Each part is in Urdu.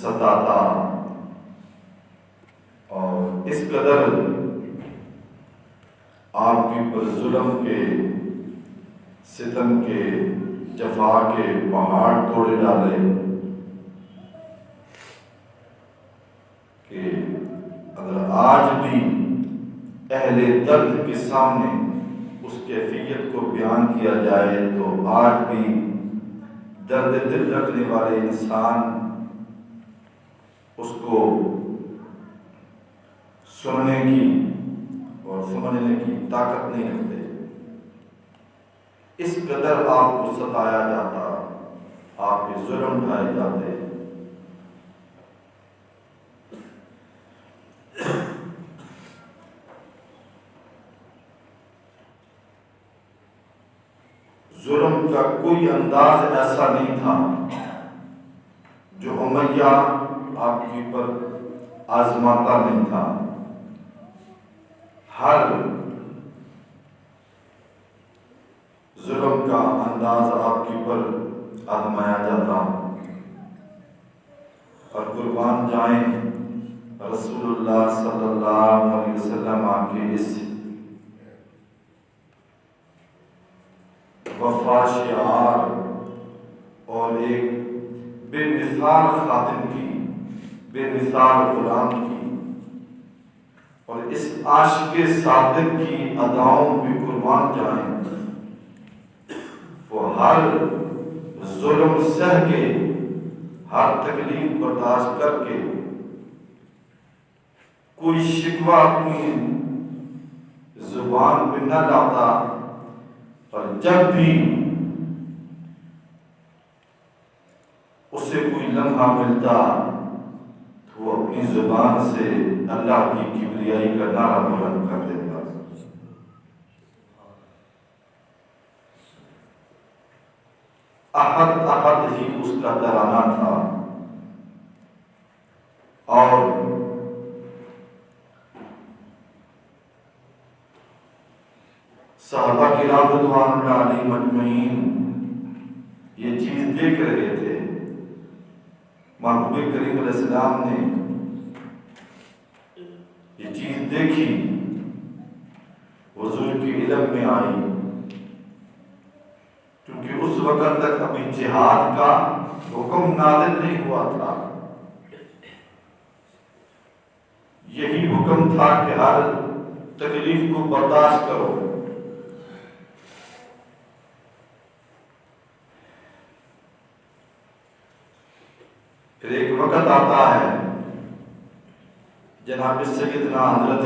ستاتا اور اس قدر آپ کے پر ظلم کے، ستم کے، جفا کے پہاڑ توڑے ڈالے کہ اگر آج بھی اہل درد کے سامنے اس کیفیت کو بیان کیا جائے تو آج بھی درد دل رکھنے والے انسان اس کو سننے کی اور سمجھنے کی طاقت نہیں رکھتے۔ اس قدر آپ کو ستایا جاتا، آپ پہ ظلم ڈھائے جاتے۔ ظلم کا کوئی انداز ایسا نہیں تھا جو امیہ آپ کے اوپر آزماتا نہیں تھا۔ ہر ظلم کا انداز آپ کے اوپر آزمایا جاتا اور قربان جائیں رسول اللہ صلی اللہ علیہ وسلم آپ کے اس وفا شعار اور ایک بے مثال خادم کی، بے مثال غلام کی اور اس عاشق صادق کی اداؤں پہ قربان جائیں۔ وہ ہر ظلم سہ کے، ہر تکلیف برداشت کر کے، کوئی شکوہ اپنی زبان پہ نہ لاتا، اور جب بھی اسے کوئی لمحہ ملتا تو وہ اپنی زبان سے اللہ کی کبریائی کا نعرہ بلند کر دیتا۔ احد احد ہی اس کا ترانہ تھا اور صحابہ کرام رضوان اللہ علیہم اجمعین یہ چیز دیکھ رہے تھے۔ محبوب کریم علیہ السلام نے یہ چیز دیکھی، حضور کے علم میں آئی، کیونکہ اس وقت تک ابھی جہاد کا حکم نازل نہیں ہوا تھا۔ یہی حکم تھا کہ ہر تکلیف کو برداشت کرو۔ پھر ایک وقت آتا ہے جناب سیدنا حضرت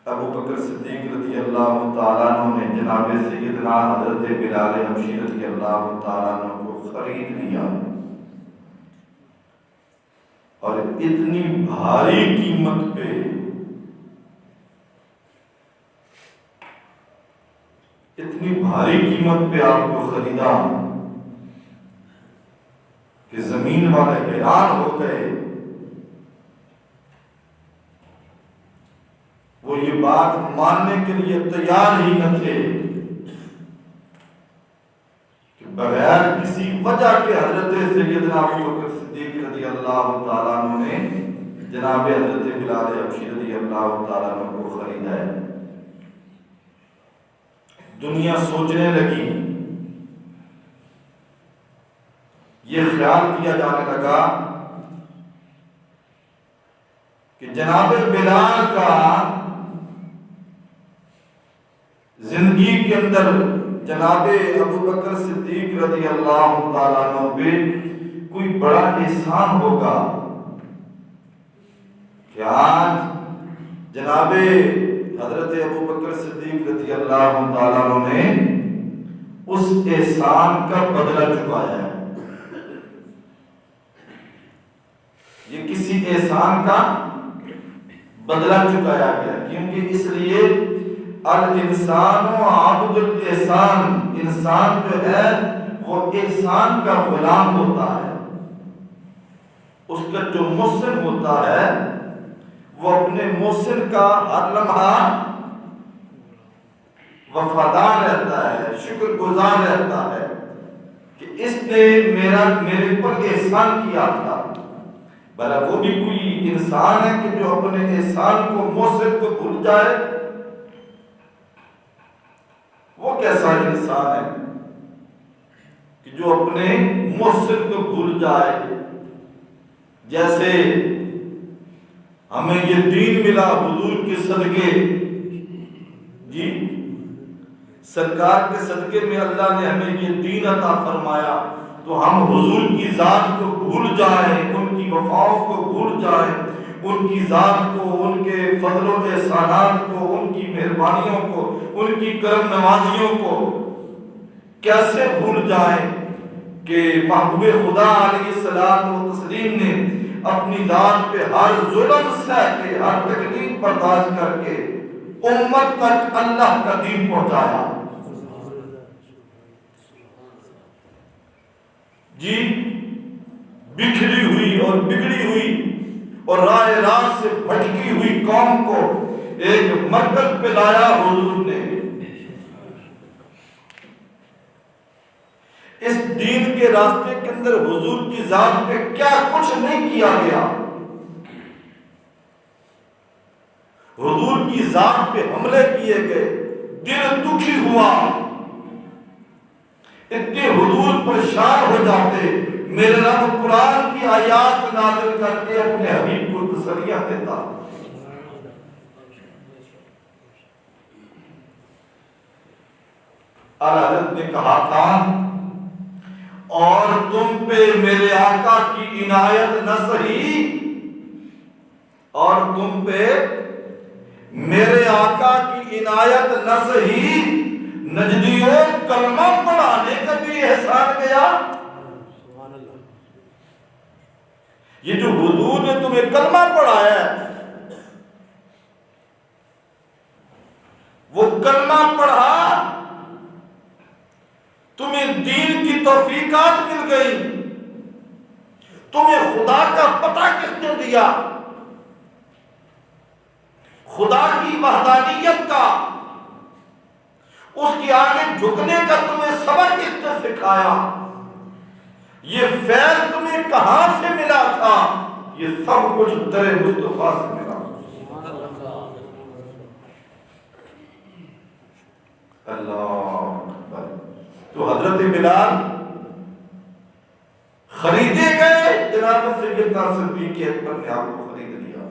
ابو بکر صدیق رضی اللہ تعالیٰ عنہ نے جناب سیدنا حضرت بلال حبشی رضی اللہ تعالیٰ عنہ کو خرید لیا اور اتنی بھاری قیمت پہ، اتنی بھاری قیمت پہ آپ کو خریدا کہ زمین والے حیران ہو گئے۔ وہ یہ بات ماننے کے لیے تیار ہی نہ تھے کہ بغیر کسی وجہ کے حضرت سیدنا ابو بکر صدیق رضی اللہ تعالیٰ عنہ نے جناب حضرت بلال حبشی رضی اللہ تعالیٰ عنہ کو خریدا ہے۔ دنیا سوچنے لگی، یہ خیال کیا جانے لگا کہ جناب بلال کا زندگی کے اندر جناب ابو بکر صدیق رضی اللہ تعالیٰ عنہ پہ کوئی بڑا احسان ہوگا کہ آج جناب حضرت ابو بکر صدیق رضی اللہ تعالیٰ عنہ نے اس احسان کا بدلہ چکایا ہے۔ یہ کسی احسان کا بدلہ چکایا گیا، کیونکہ اس لیے الانسان و عبد الاحسان، انسان جو ہے وہ احسان کا غلام ہوتا ہے۔ اس کا جو محسن ہوتا ہے وہ اپنے محسن کا ہر لمحہ وفادار رہتا ہے، شکر گزار رہتا ہے۔ کہ اس نے میرے پر احسان کیا تھا. بھلا وہ بھی کوئی انسان ہے کہ جو اپنے احسان کو محسن کو بھول جائے؟ وہ کیسا انسان ہے کہ جو اپنے محسن کو بھول جائے؟ جیسے ہمیں یہ دین ملا حضور کے صدقے، جی سرکار کے صدقے میں اللہ نے ہمیں یہ دین عطا فرمایا، تو ہم حضور کی ذات کو بھول جائیں، ان کی وفاؤں کو بھول جائیں، ان کی ذات کو، ان کے فضل و احسانات کو، ان کی مہربانیوں کو، ان کی کرم نوازیوں کو کیسے بھول جائیں کہ محبوب خدا علیہ الصلوۃ والتسلیم نے اپنی ذات پہ ہر ظلم سہ کے، ہر تکلیف برداشت کر کے امت تک اللہ کا دین پہنچایا. جی بکھری ہوئی اور بگڑی ہوئی اور راہ راست سے بھٹکی ہوئی قوم کو ایک مرکز پہ لایا حضور نے. اس دین کے راستے کے اندر حضور کی ذات پہ کیا کچھ نہیں کیا گیا. حضور کی ذات پہ حملے کیے گئے، دل دکھی ہوا، اتنے حضور پریشان ہو جاتے. میرے رب قرآن کی آیات نازل کر کے اپنے حبیب کو تسلیاں دیتا. اعلیٰ حضرت نے کہا تھا، اور تم پہ میرے آقا کی عنایت نہ سہی، اور تم پہ میرے آقا کی عنایت نہ سہی، نجدیوں کلمہ پڑھانے کا بھی احسان گیا. یہ جو حضور نے تمہیں کلمہ پڑھایا ہے، وہ کلمہ پڑھا، تمہیں دین کی توفیقات مل گئی، تمہیں خدا کا پتہ کس نے دیا، خدا کی وحدانیت کا، اس کی آگے جھکنے کا تمہیں سبق کس نے سکھایا، یہ فیض تمہیں کہاں سے ملا تھا؟ یہ سب کچھ در مصطفیٰ سے ملا. اللہ اکبر. تو حضرت بلال خریدے گئے، جناب سیدنا صدیق اکبر نے آپ کو خرید لیا،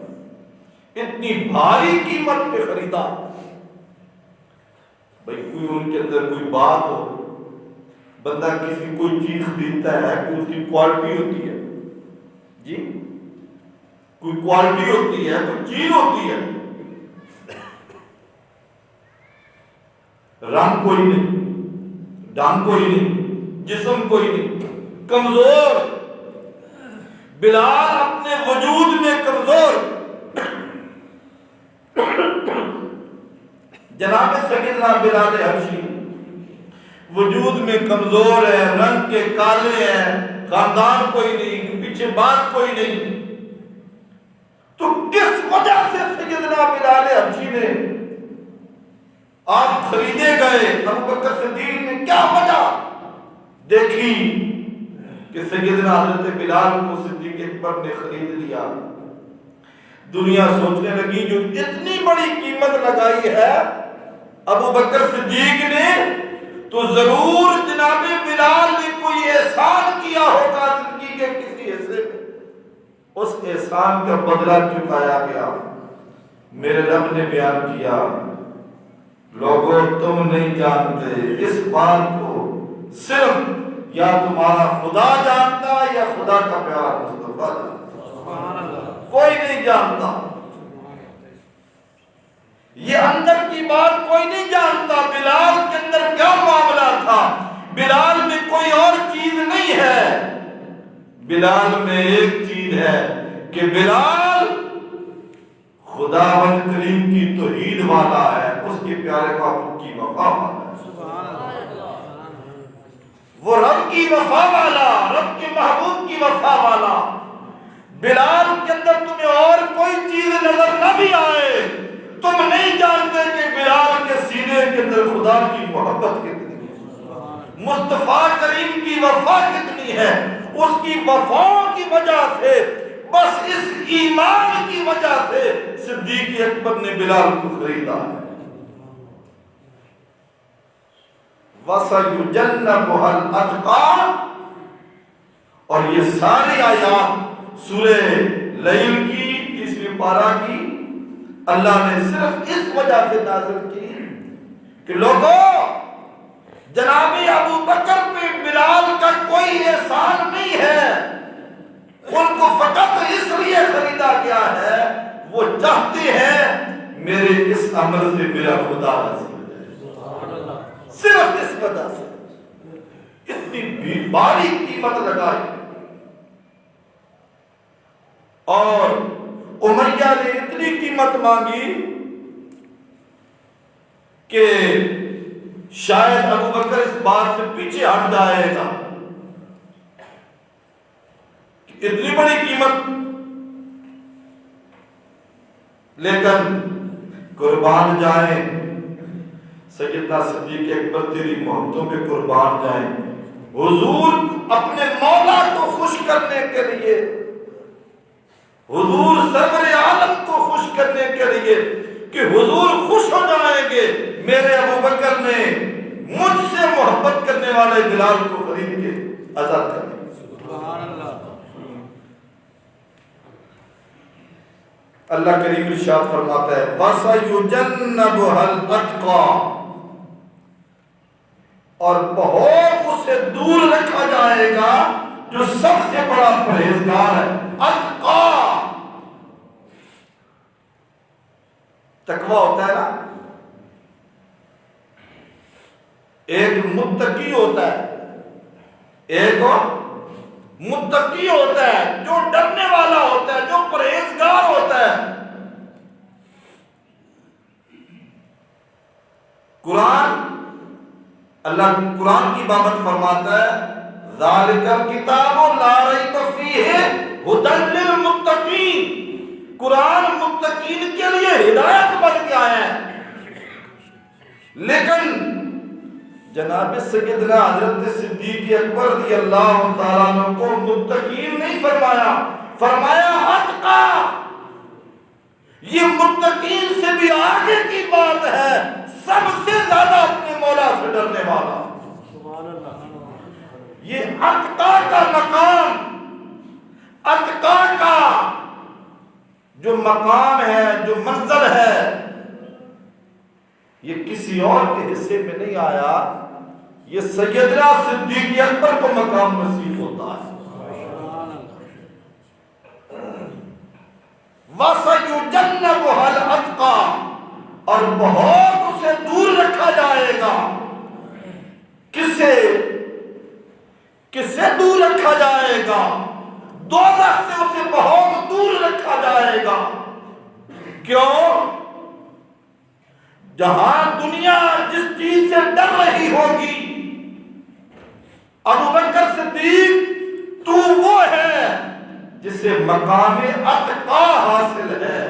اتنی بھاری قیمت پہ خریدا. بھائی کوئی ان کے اندر کوئی بات ہو، بندہ کسی کوئی چیز خریدتا ہے کہ اس کی کوالٹی ہوتی ہے، جی کوئی کوالٹی ہوتی ہے، کوئی چیز ہوتی ہے، رنگ کوئی نہیں، ڈھنگ کوئی نہیں، جسم کوئی نہیں، کمزور. بلال اپنے وجود میں کمزور، جناب سیدنا بلال حبشی وجود میں کمزور ہے، رنگ کے کالے ہیں، خاندان کوئی نہیں، پیچھے بات کوئی نہیں. تو کس وجہ سے سیدنا بلال حبشی نے آپ خریدے گئے؟ ابو بکر صدیق نے کیا وجہ دیکھی کہ سیدنا حضرت بلال کو صدیق اکبر نے خرید لیا؟ دنیا سوچنے لگی جو اتنی بڑی قیمت لگائی ہے ابو بکر صدیق نے، تو ضرور جناب بلال نے کوئی احسان کیا ہوگا زندگی کے کسی حصے میں، اس احسان کا بدلہ چکایا گیا. میرے رب نے بیان کیا، لوگوں تم نہیں جانتے اس بات کو، صرف یا تمہارا خدا جانتا یا خدا کا پیارا مصطفیٰ جانتا، کوئی نہیں جانتا. یہ اندر کی بات کوئی نہیں جانتا. بلال کے اندر کیا معاملہ تھا؟ بلال میں کوئی اور چیز نہیں ہے، بلال میں ایک چیز ہے کہ بلال خداوند کریم کی توحید والا ہے، اس کے پیارے محبوب کی وفا والا ہے. وہ رب کی وفا والا، رب کے محبوب کی وفا والا. بلال کے اندر تمہیں اور کوئی چیز نظر نہ بھی آئے، تم نہیں جانتے کہ بلال کے سینے کے اندر خدا کی محبت کتنی ہے، مصطفیٰ کریم کی وفا کتنی ہے، اس کی وفاؤں کی وجہ سے، بس اس ایمان کی وجہ سے صدیق اکبر نے بلال کو خریدا ہے۔ وَسَيُجَنَّبُهَا الْأَتْقَى، اور یہ ساری آیات سورہ لیل کی 30ویں پارہ کی اللہ نے صرف اس وجہ سے نازل کی کہ لوگوں، جناب ابو بکر پہ بلال کا کوئی احسان نہیں ہے، ان کو فقط اس لیے خریدا گیا ہے وہ چاہتے ہیں میرے اس عمل سے میرا خدا راضی ہو جائے، صرف اس وجہ سے اتنی بھاری قیمت لگائی۔ اور امیہ نے اتنی قیمت مانگی کہ شاید ابو بکر اس بات سے پیچھے ہٹ جائے گا، اتنی بڑی قیمت، لیکن قربان جائیں سیدنا صدیق اکبر تیری محبتوں پہ قربان جائیں، حضور اپنے مولا کو خوش کرنے کے لیے، حضور سرور عالم کو خوش کرنے کے لیے کہ حضور خوش ہو جائیں گے میرے ابو بکر نے مجھ سے محبت کرنے والے بلال کو خرید کے آزاد کر دیا۔ سبحان اللہ۔ اللہ کریم ارشاد فرماتا ہے وَسَيُجَنَّبُهَا الْأَتْقَى، اور بہت اسے دور رکھا جائے گا جو سب سے بڑا پرہیزگار ہے۔ اتقا، تقوی ہوتا ہے نا، ایک متقی ہوتا ہے، ایک متقی ہوتا ہے جو ڈرنے والا ہوتا ہے، جو پرہیزگار ہوتا ہے۔ قرآن، اللہ قرآن کی بابت فرماتا ہے ذالک الکتاب لا ریب فیہ ھدی للمتقین، قرآن متقین کے لیے ہدایت بن گیا ہے۔ لیکن جناب سیدنا حضرت صدیق اکبر رضی اللہ تعالیٰ عنہ کو متقین نہیں فرمایا، فرمایا اتقا، یہ متقین سے بھی آگے کی بات ہے، سب سے زیادہ اپنے مولا سے ڈرنے والا۔ یہ اتقا کا مقام، اتقا کا جو مقام ہے، جو منزل ہے، یہ کسی اور کے حصے میں نہیں آیا، یہ سیدنا صدیق اکبر کو مقام نصیب ہوتا ہے۔ وَسَيُجَنَّبُهَا الْأَتْقَى، اور بہت اسے دور رکھا جائے گا۔ کس سے دور رکھا جائے گا؟ دوزخ سے اسے بہت دور رکھا جائے گا۔ کیوں؟ جہاں دنیا جس چیز سے ڈر رہی ہوگی، ابو بکر صدیق تو وہ ہے جسے مقام اتقا حاصل ہے،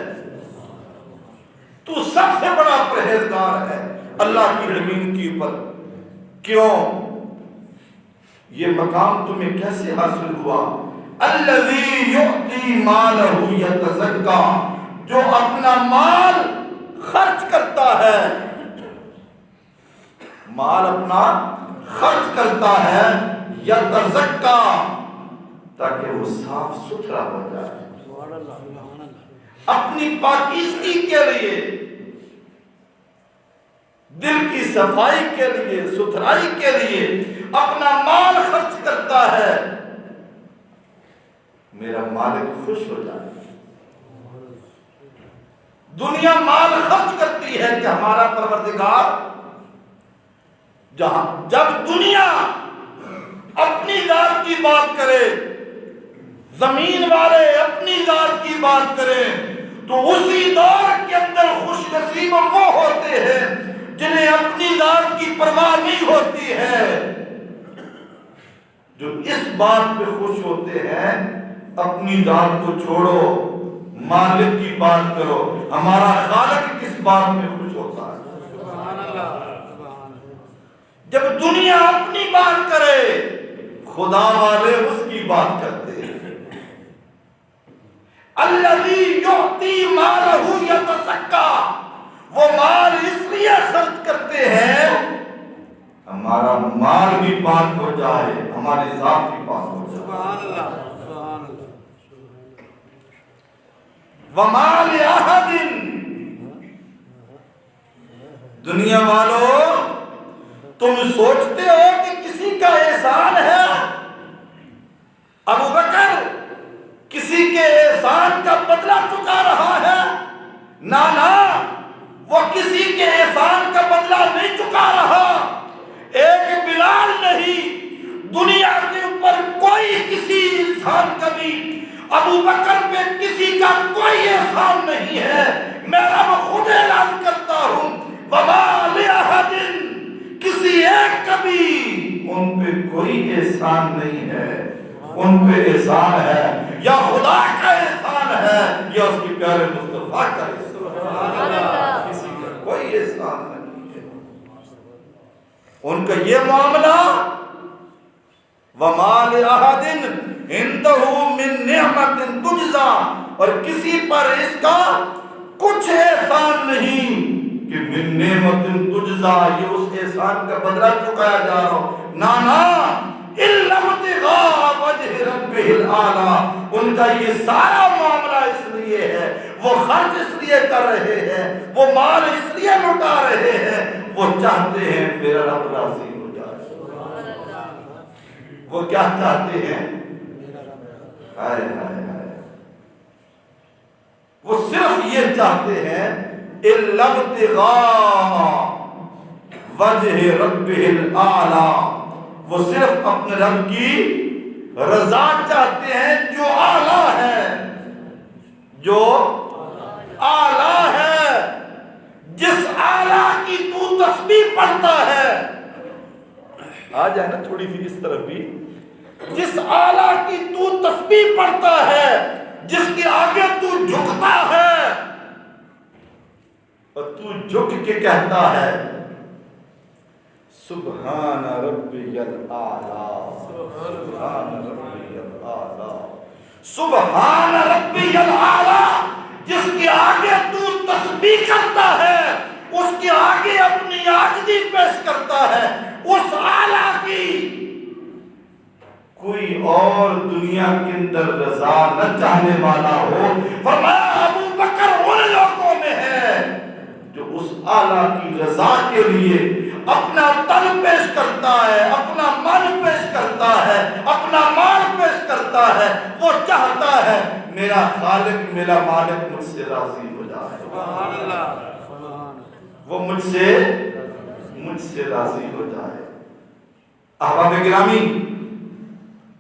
تو سب سے بڑا پرہیزگار ہے اللہ کی زمین کے اوپر۔ کیوں؟ یہ مقام تمہیں کیسے حاصل ہوا؟ الذی یؤتی مالہ یتزکا، جو اپنا مال خرچ کرتا ہے، مال اپنا خرچ کرتا ہے، یتزکا، تاکہ وہ صاف ستھرا ہو جائے، اپنی پاکیزگی کے لیے، دل کی صفائی کے لیے، ستھرائی کے لیے اپنا مال خرچ کرتا ہے، میرا مالک خوش ہو جائے۔ دنیا مال خرچ کرتی ہے کہ ہمارا پروردگار، جب دنیا اپنی ذات کی بات کرے، زمین والے اپنی ذات کی بات کریں، تو اسی دور کے اندر خوش نصیب وہ ہوتے ہیں جنہیں اپنی ذات کی پرواہ نہیں ہوتی ہے، جو اس بات پہ خوش ہوتے ہیں اپنی ذات کو چھوڑو، مالک کی بات کرو، ہمارا خالق کس بات میں خوش ہوتا ہے۔ جب دنیا اپنی بات کرے خدا والے اس کی بات کرتے ہیں۔ الذی یعطی مالہ یتزکا، وہ مال اس لیے خرچ کرتے ہیں ہمارا مال بھی پاک ہو جائے، ہماری ذات بھی پاک ہو جائے۔ سبحان اللہ، سبحان اللہ۔ وَمَا لِأَحَدٍ، دنیا والوں تم سوچتے ہو کہ کسی کا احسان ہے؟ ابو بکر کسی کے احسان کا بدلہ چکا رہا ہے؟ نہ، وہ کسی کے احسان کا بدلہ نہیں چکا رہا۔ ایک بلال نہیں، دنیا کے اوپر کوئی کسی انسان کا بھی ابو بکر پہ کسی کا کوئی احسان نہیں ہے۔ میں اب خود اعلان کرتا ہوں وَمَا لِأَحَدٍ، کسی ایک کا بھی ان پہ کوئی احسان نہیں ہے۔ ان پہ احسان ہے یا خدا کا احسان ہے یا اس کے پیارے مصطفیٰ کا احسان ہے، کسی کا کوئی احسان نہیں ہے۔ ان کا یہ معاملہ وَمَا لِأَحَدٍ عِندَهُ مِن نِعْمَةٍ تُجْزَىٰ، اور کسی پر اس کا کچھ احسان نہیں کہ من نعمت تجزا، یہ اس احسان کا بدلہ چکایا جا رہا ہو۔ نانا الا ابتغاء وجہ ربہ الاعلی، ان کا یہ سارا معاملہ اس لیے ہے، وہ خرچ اس لیے کر رہے ہیں، وہ مال اس لیے لٹا رہے ہیں، وہ چاہتے ہیں میرا رب راضی ہو جائے۔ وہ کیا چاہتے ہیں؟ ہائے ہائے ہائے، وہ صرف یہ چاہتے ہیں الا ابتغاء وجہ ربہ الاعلی، وہ صرف اپنے رب کی رضا چاہتے ہیں جو اعلیٰ ہے، جو اعلیٰ ہے، جس اعلیٰ کی تو تسبیح پڑھتا ہے۔ آ جائے نا تھوڑی سی اس طرف بھی، جس اعلیٰ کی تو تسبیح پڑھتا ہے، جس کے آگے تو جھکتا ہے، اور تو جھک کے کہتا ہے سبحان ربی الاعلی، سبحان ربی الاعلی، سبحان ربی الاعلی، جس کے آگے تو تسبیح کرتا ہے، اس کے آگے اپنی عاجزی پیش کرتا ہے، اس اعلیٰ کی کوئی اور دنیا کے اندر رضا نہ چاہنے والا ہو۔ فرمایا ابو بکر ان لوگوں میں ہے جو اس اعلیٰ کی رضا کے لیے اپنا تن پیش کرتا ہے، اپنا من پیش کرتا ہے، اپنا مال پیش کرتا ہے۔ وہ چاہتا ہے میرا خالق میرا مالک مجھ سے راضی ہو جائے، سبحان اللہ، وہ مجھ سے راضی ہو جائے۔ احباب گرامی،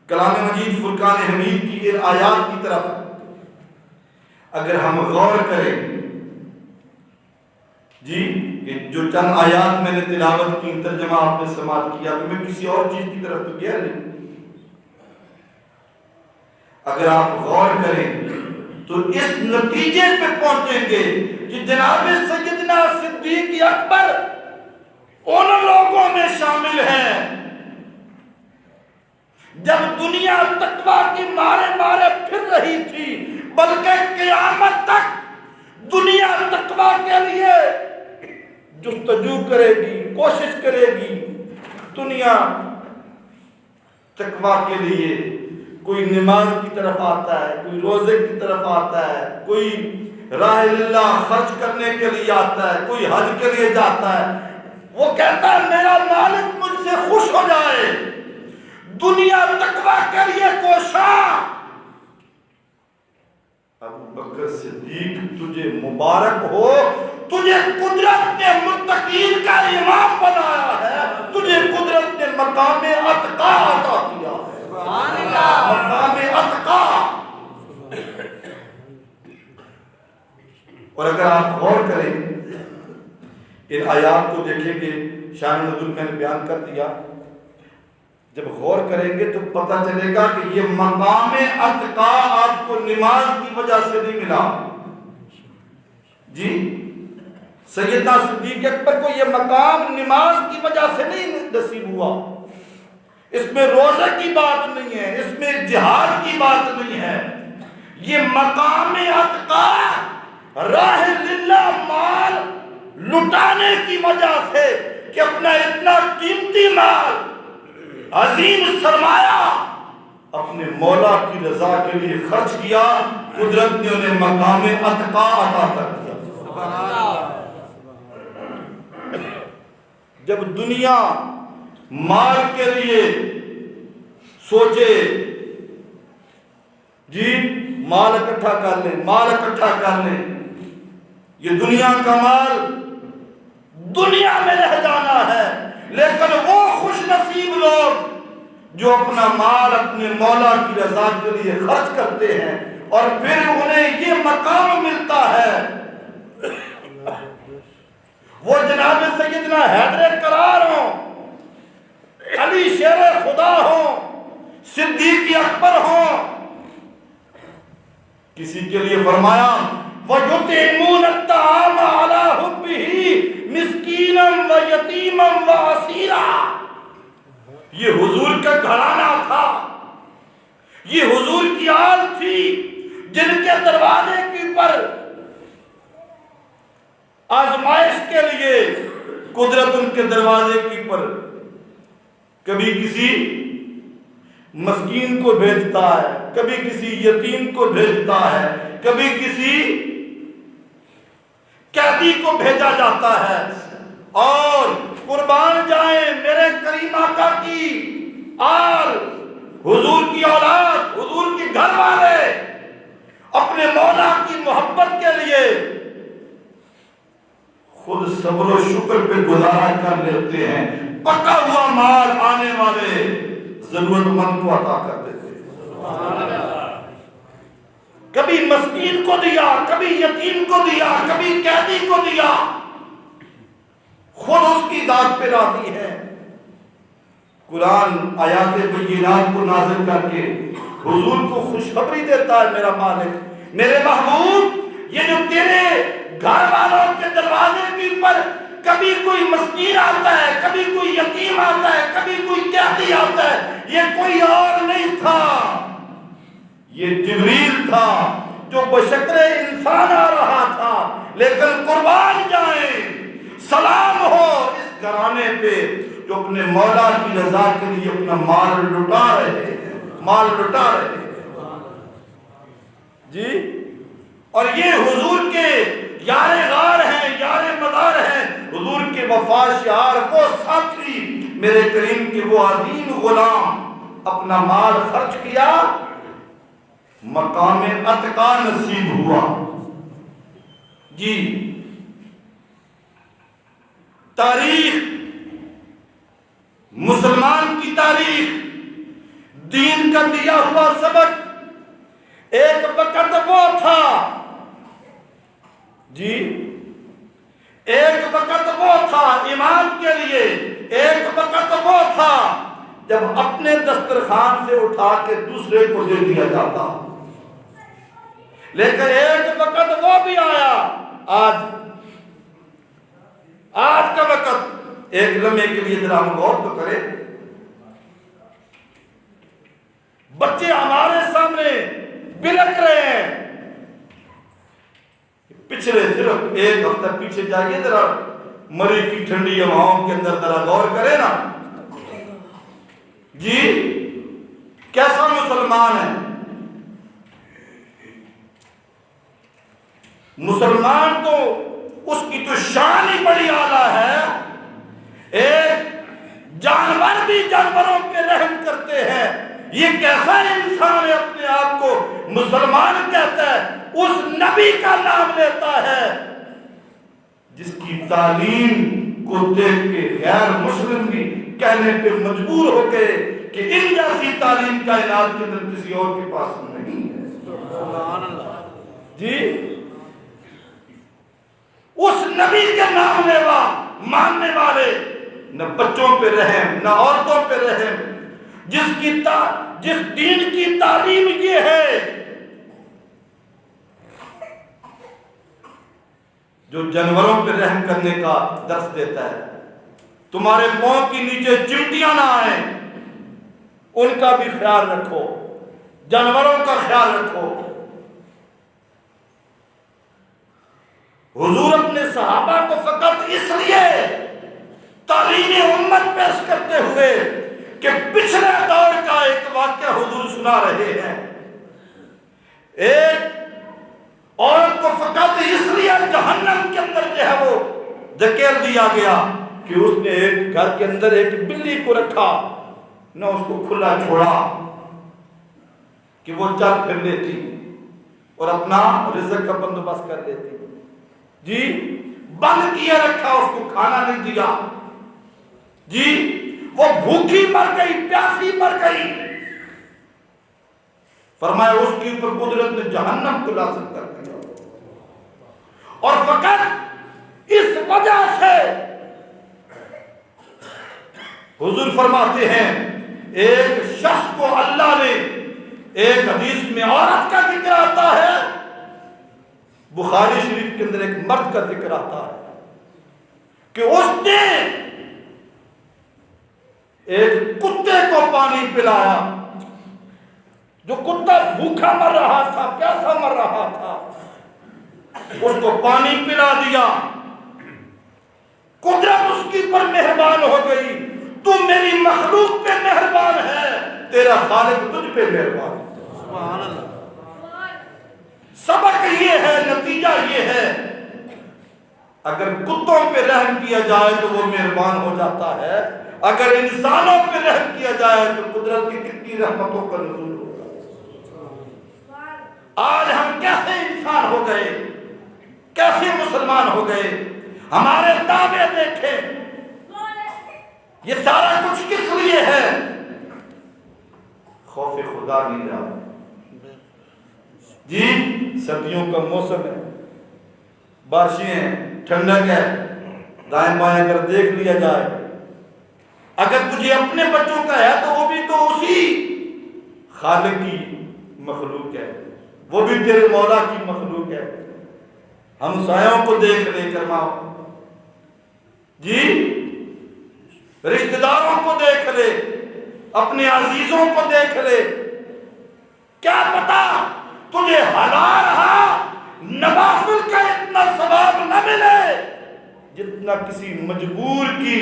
کلام مجید فرقان حمید کی ان آیات کی طرف اگر ہم غور کریں، جی یہ جو چند آیات میں نے تلاوت کی، ترجمہ آپ نے سماعت کیا، تو میں کسی اور چیز کی طرف تو گیا نہیں۔ اگر آپ غور کریں تو اس نتیجے پہ پہنچیں گے کہ جناب سیدنا صدیق اکبر ان لوگوں میں شامل ہیں جب دنیا تقویٰ کی مارے پھر رہی تھی، بلکہ قیامت تک دنیا تقویٰ کے لیے جستجو کرے گی، کوشش کرے گی۔ دنیا تقویٰ کے لیے کوئی نماز کی طرف آتا ہے، کوئی روزے کی طرف آتا ہے، کوئی راہ اللہ خرچ کرنے کے لیے آتا ہے، کوئی حج کے لیے جاتا ہے۔ وہ کہتا ہے میرا مالک مجھ سے خوش ہو جائے، دنیا تقویٰ کے لیے کوشاں۔ ابو بکر صدیق تجھے مبارک ہو، تجھے قدرت نے متقین کا امام بنایا ہے، تجھے قدرت نے مقام اتقا عطا کیا ہے، سبحان اللہ، مقام اتقا۔ اور اگر آپ غور کریں ان آیات کو دیکھیں گے، شان نزول میں نے بیان کر دیا، جب غور کریں گے تو پتہ چلے گا کہ یہ مقام اتقا آپ کو نماز کی وجہ سے نہیں ملا، جی سیدنا صدیق اکبر کو یہ مقام نماز کی وجہ سے نہیں نصیب ہوا، اس میں روزہ کی بات نہیں ہے، اس میں جہاد کی بات نہیں ہے، یہ مقام اتقا راہ للہ مال لٹانے کی وجہ سے کہ اپنا اتنا قیمتی مال عظیم سرمایہ اپنے مولا کی رضا کے لیے خرچ کیا، قدرت نے انہیں مقام اتقا عطا کر دیا۔ جب دنیا مال کے لیے سوچے جی مال اکٹھا کر لیں، مال اکٹھا کر لیں، یہ دنیا کا مال دنیا میں رہ جانا ہے، لیکن وہ خوش نصیب لوگ جو اپنا مال اپنے مولا کی رضا کے لیے خرچ کرتے ہیں اور پھر انہیں یہ مقام ملتا ہے، وہ جناب سیدنا حیدر کرار ہوں، علی شیر خدا ہوں، صدیق اکبر ہوں، کسی کے لیے فرمایا وَيُطْعِمُونَ الطَّعَامَ عَلَىٰ حُبِّهِ مِسْكِينًا وَيَتِيمًا وَأَسِيرًا۔ یہ حضور کا گھرانہ تھا، یہ حضور کی آل تھی، جن کے دروازے کے پر آزمائش کے لیے قدرت ان کے دروازے کی پر کبھی کسی مسکین کو بھیجتا ہے، کبھی کسی یتیم کو بھیجتا ہے، کبھی کسی قیدی کو بھیجا جاتا ہے، اور قربان جائیں میرے کریم آقا کی آل، حضور کی اولاد، حضور کے گھر والے اپنے مولا کی محبت کے لیے خود صبر و شکر پہ گزارا کر لیتے ہیں، پکا ہوا مال آنے والے ضرورت مند کو عطا کر دیتے ہیں، کبھی مسکین کو دیا، کبھی یتیم کو دیا، کبھی قیدی کو دیا، خود اس کی ذات پہ راضی ہے۔ قرآن آیات بینات کو نازل کر کے حضور کو خوشخبری دیتا ہے، میرا مالک، میرے محبوب، یہ جو تیرے گھر والوں کے دروازے کے اوپر کبھی کوئی مسکین آتا ہے، کبھی کوئی یتیم آتا ہے، کبھی کوئی قیدی آتا ہے، یہ کوئی اور نہیں تھا، یہ جبریل تھا جو بشکل انسان آ رہا تھا، لیکن قربان جائیں سلام ہو اس گھرانے پہ جو اپنے مولا کی رضا کے لیے اپنا مال لٹا رہے ہیں، مال لٹا رہے ہیں جی۔ اور یہ حضور کے یار غار ہیں، یار مدار ہیں، حضور کے وفا شعار، وہ ساتھی میرے کریم کے وہ عظیم غلام، اپنا مال خرچ کیا، مقام اتقا نصیب ہوا جی۔ تاریخ، مسلمان کی تاریخ، دین کا دیا ہوا سبق، ایک وقت وہ تھا جی، ایک وقت وہ تھا ایمان کے لیے، ایک وقت وہ تھا جب اپنے دسترخوان سے اٹھا کے دوسرے کو دے دیا جاتا، لیکن ایک وقت وہ بھی آیا، آج کا وقت، ایک لمحے کے لیے ذرا ہم غور تو کریں، بچے ہمارے سامنے بلک رہے ہیں، پچھلے صرف ایک ہفتہ پیچھے جائیے ذرا، مری کی ٹھنڈی ہواؤں کے اندر ذرا غور کریں نا جی، کیسا مسلمان ہے؟ مسلمان تو اس کی تو شان ہی بڑی اعلیٰ ہے، ایک جانور بھی جانوروں پہ رحم کرتے ہیں، یہ کیسا انسان ہے اپنے آپ کو مسلمان کہتا ہے، اس نبی کا نام لیتا ہے جس کی تعلیم کو دیکھ کے غیر مسلم بھی کہنے پہ مجبور ہو گئے کہ ان جیسی تعلیم کا علاج کے اندر کسی اور کے پاس نہیں ہے سبحان اللہ جی۔ اس نبی کے نام لیوا ماننے والے نہ بچوں پہ رحم، نہ عورتوں پہ رحم، جس دین کی تعلیم یہ ہے، جو جانوروں پہ رحم کرنے کا درس دیتا ہے. تمہارے پاؤں کے نیچے چمٹیاں نہ آئیں، ان کا بھی خیال رکھو، جانوروں کا خیال رکھو. حضور اپنے صحابہ کو فقط اس لیے تعلیم امت پیش کرتے ہوئے کہ پچھلے دور کا ایک واقعہ حضور سنا رہے ہیں. ایک عورت کو فقط اس لیے جہنم کے اندر جو ہے وہ دھکیل دیا گیا کہ اس نے ایک گھر کے اندر ایک بلی کو رکھا، نہ اس کو کھلا چھوڑا کہ وہ چل پھر لیتی اور اپنا رزق کا بندوبست کر لیتی. جی بند کیا رکھا، اس کو کھانا نہیں دیا. جی وہ بھوکی مر گئی، پیاسی مر گئی. فرمایا اس کے اوپر قدرت نے جہنم کو لازم کر دیا. اور فقط اس وجہ سے حضور فرماتے ہیں ایک شخص کو اللہ نے، ایک حدیث میں عورت کا ذکر آتا ہے، بخاری شریف کے اندر ایک مرد کا ذکر آتا ہے کہ اس نے ایک کتے کو پانی پلایا. جو کتا بھوکا مر رہا تھا، پیاسا مر رہا تھا، اس کو پانی پلا دیا. قدرت اس کے اوپر مہربان ہو گئی. تو میری مخلوق پہ مہربان ہے، تیرا خالق تجھ پہ مہربان ہے. سبحان اللہ. سبق یہ ہے، نتیجہ یہ ہے، اگر کتوں پہ رحم کیا جائے تو وہ مہربان ہو جاتا ہے. اگر انسانوں پہ رحم کیا جائے تو قدرت کی کتنی رحمتوں کا نزول ہوگا. آج ہم کیسے انسان ہو گئے، کیسے مسلمان ہو گئے. ہمارے دعوے دیکھیں، یہ سارا کچھ کس لیے ہے؟ خوف خدا نہیں رہا. جی سردیوں کا موسم ہے، بارشیں ہیں، ٹھنڈک ہے، دائیں بائیں اگر دیکھ لیا جائے، اگر تجھے اپنے بچوں کا ہے تو وہ بھی تو اسی خالق کی مخلوق ہے، وہ بھی تیرے مولا کی مخلوق ہے. ہمسایوں کو دیکھ لے کر ماں، جی رشتہ داروں کو دیکھ لے، اپنے عزیزوں کو دیکھ لے. کیا پتا تجھے حلال نوافل کا اتنا ثواب نہ ملے جتنا کسی مجبور کی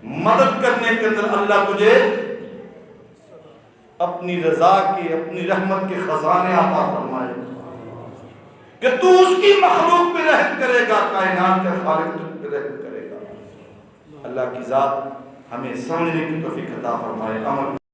مدد کرنے کے اندر اللہ تجھے اپنی رضا کی، اپنی رحمت کے خزانے عطا فرمائے کہ تو اس کی مخلوق پہ رحم کرے گا، کائنات کے خالق تجھ پہ رحم کرے گا. اللہ کی ذات ہمیں سمجھنے کی توفیق عطا فرمائے، عمل